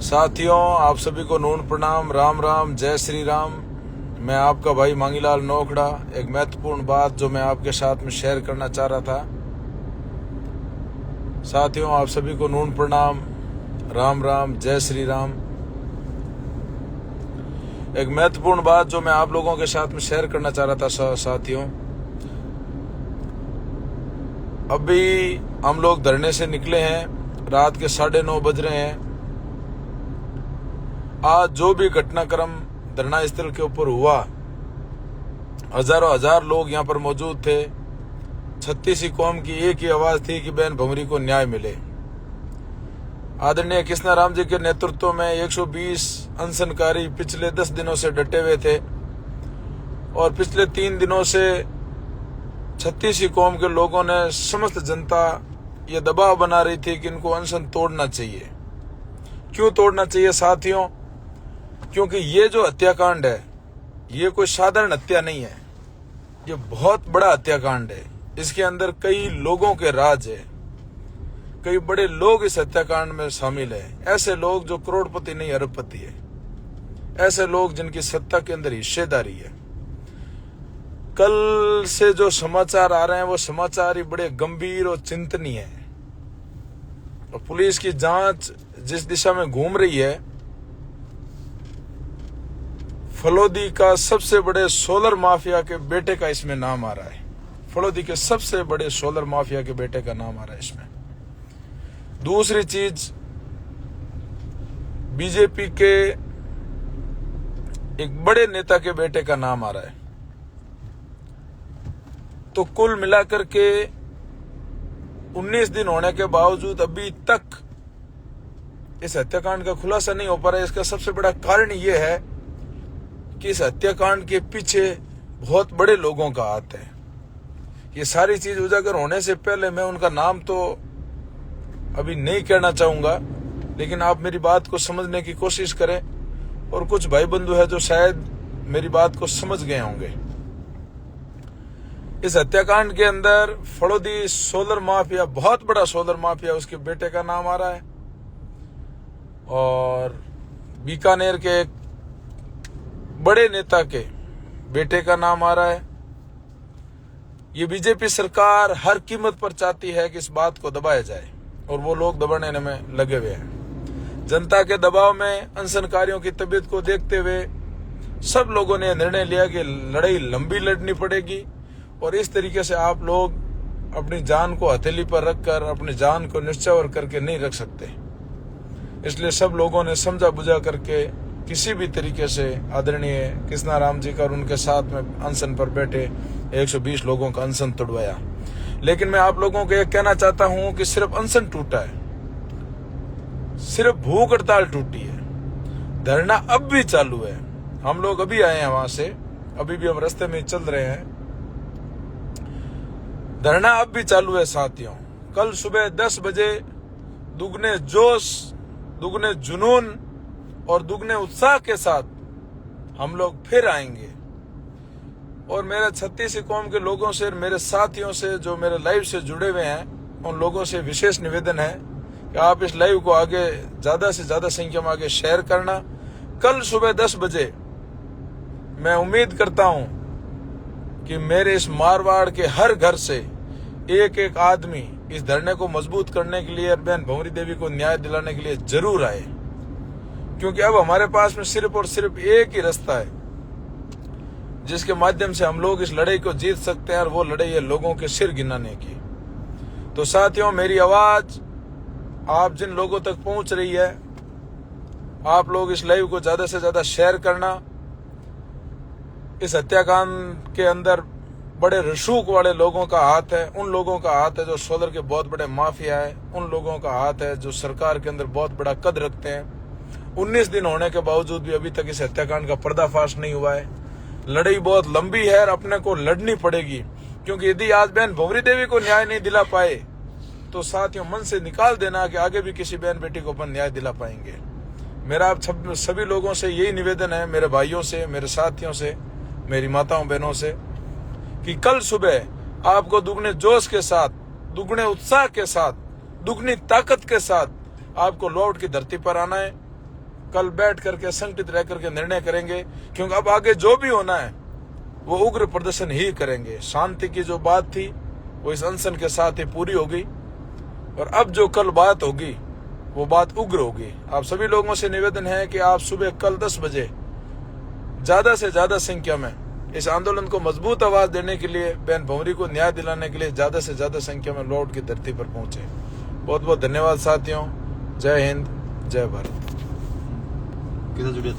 साथियों, आप सभी को नून प्रणाम, राम राम, जय श्री राम। मैं आपका भाई मांगीलाल नोखड़ा। एक महत्वपूर्ण बात जो मैं आपके साथ में शेयर करना चाह रहा था। साथियों, आप सभी को नून प्रणाम, राम राम, जय श्री राम। एक महत्वपूर्ण बात जो मैं आप लोगों के साथ में शेयर करना चाह रहा था। साथियों, अभी हम लोग धरने से निकले हैं, रात के 9:30 बज रहे हैं। आज जो भी घटनाक्रम धरना स्थल के ऊपर हुआ, हजारों हजार लोग यहाँ पर मौजूद थे। 36 कौम की एक ही आवाज थी कि बहन भंवरी को न्याय मिले। आदरणीय कृष्णाराम जी के नेतृत्व में 120 अनशनकारी पिछले 10 दिनों से डटे हुए थे और पिछले 3 दिनों से 36 कौम के लोगों ने, समस्त जनता ये दबाव बना रही थी कि इनको अनशन तोड़ना चाहिए। क्यों तोड़ना चाहिए साथियों? क्योंकि ये जो हत्याकांड है, ये कोई साधारण हत्या नहीं है, ये बहुत बड़ा हत्याकांड है। इसके अंदर कई लोगों के राज है, कई बड़े लोग इस हत्याकांड में शामिल है। ऐसे लोग जो करोड़पति नहीं अरबपति है, ऐसे लोग जिनकी सत्ता के अंदर हिस्सेदारी है। कल से जो समाचार आ रहे हैं वो समाचार ही बड़े गंभीर और चिंतनीय है। और पुलिस की जांच जिस दिशा में घूम रही है, फलोदी का सबसे बड़े सोलर माफिया के बेटे का इसमें नाम आ रहा है। फलोदी के सबसे बड़े सोलर माफिया के बेटे का नाम आ रहा है इसमें। दूसरी चीज, बीजेपी के एक बड़े नेता के बेटे का नाम आ रहा है। तो कुल मिलाकर के 19 दिन होने के बावजूद अभी तक इस हत्याकांड का खुलासा नहीं हो पा रहा है। इसका सबसे बड़ा कारण यह है कि इस हत्याकांड के पीछे बहुत बड़े लोगों का हाथ है। ये सारी चीज उजागर होने से पहले मैं उनका नाम तो अभी नहीं कहना चाहूंगा, लेकिन आप मेरी बात को समझने की कोशिश करें। और कुछ भाई बंधु है जो शायद मेरी बात को समझ गए होंगे। इस हत्याकांड के अंदर फलोदी सोलर माफिया, बहुत बड़ा सोलर माफिया, उसके बेटे का नाम आ रहा है। और बीकानेर के एक बड़े नेता के बेटे का नाम आ रहा है। ये बीजेपी सरकार हर कीमत पर चाहती है कि इस बात को दबाया जाए, और वो लोग दबाने में लगे हुए हैं। जनता के दबाव में, अनशनकारियों की तबीयत को देखते हुए सब लोगों ने निर्णय लिया कि लड़ाई लंबी लड़नी पड़ेगी। और इस तरीके से आप लोग अपनी जान को हथेली पर रखकर अपनी जान को निश्चवर करके नहीं रख सकते। इसलिए सब लोगों ने समझा बुझा करके किसी भी तरीके से आदरणीय कृष्णाराम जी का और उनके साथ में अनशन पर बैठे 120 लोगों का अनशन तोड़वाया। लेकिन मैं आप लोगों को यह कहना चाहता हूं कि सिर्फ अनशन टूटा है, सिर्फ भूख हड़ताल टूटी है, धरना अब भी चालू है। हम लोग अभी आए हैं वहां से, अभी भी हम रास्ते में चल रहे हैं। धरना अब भी चालू है साथियों। कल सुबह 10 बजे दुगने जोश, दुगने जुनून और दुगने उत्साह के साथ हम लोग फिर आएंगे। और मेरा 36 कौम के लोगों से, मेरे साथियों से जो मेरे लाइव से जुड़े हुए हैं, उन लोगों से विशेष निवेदन है कि आप इस लाइव को आगे ज्यादा से ज्यादा संख्या में आगे शेयर करना। कल सुबह 10 बजे मैं उम्मीद करता हूं कि मेरे इस मारवाड़ के हर घर से एक एक आदमी इस धरने को मजबूत करने के लिए, बहन भंवरी देवी को न्याय दिलाने के लिए जरूर आए। क्योंकि अब हमारे पास में सिर्फ और सिर्फ एक ही रास्ता है जिसके माध्यम से हम लोग इस लड़ाई को जीत सकते हैं, और वो लड़ाई है लोगों के सिर गिनाने की। तो साथियों, मेरी आवाज आप जिन लोगों तक पहुंच रही है, आप लोग इस लाइव को ज्यादा से ज्यादा शेयर करना। इस हत्याकांड के अंदर बड़े रसूख वाले लोगों का हाथ है, उन लोगों का हाथ है जो सोलर के बहुत बड़े माफिया है, उन लोगों का हाथ है जो सरकार के अंदर बहुत बड़ा कद रखते हैं। 19 दिन होने के बावजूद भी अभी तक इस हत्याकांड का पर्दाफाश नहीं हुआ है। लड़ाई बहुत लंबी है और अपने को लड़नी पड़ेगी। क्योंकि यदि आज बहन भंवरी देवी को न्याय नहीं दिला पाए तो साथियों मन से निकाल देना कि आगे भी किसी बहन बेटी को अपन न्याय दिला पाएंगे। मेरा आप सभी लोगों से यही निवेदन है, मेरे भाइयों से, मेरे साथियों से, मेरी माताओं बहनों से, कि कल सुबह आपको दुगने जोश के साथ, दुगने उत्साह के साथ, दुगनी ताकत के साथ आपको लौट की धरती पर आना है। कल बैठ करके संगठित रह करके निर्णय करेंगे, क्योंकि अब आगे जो भी होना है वो उग्र प्रदर्शन ही करेंगे। शांति की जो बात थी वो इस अनशन के साथ ही पूरी होगी, और अब जो कल बात होगी वो बात उग्र होगी। आप सभी लोगों से निवेदन है कि आप सुबह कल 10 बजे ज्यादा से ज्यादा संख्या में इस आंदोलन को मजबूत आवाज देने के लिए, बहन भंवरी को न्याय दिलाने के लिए ज्यादा से ज्यादा संख्या में लौट की धरती पर पहुंचे। बहुत बहुत धन्यवाद साथियों। जय हिंद, जय भारत। किधर जुड़े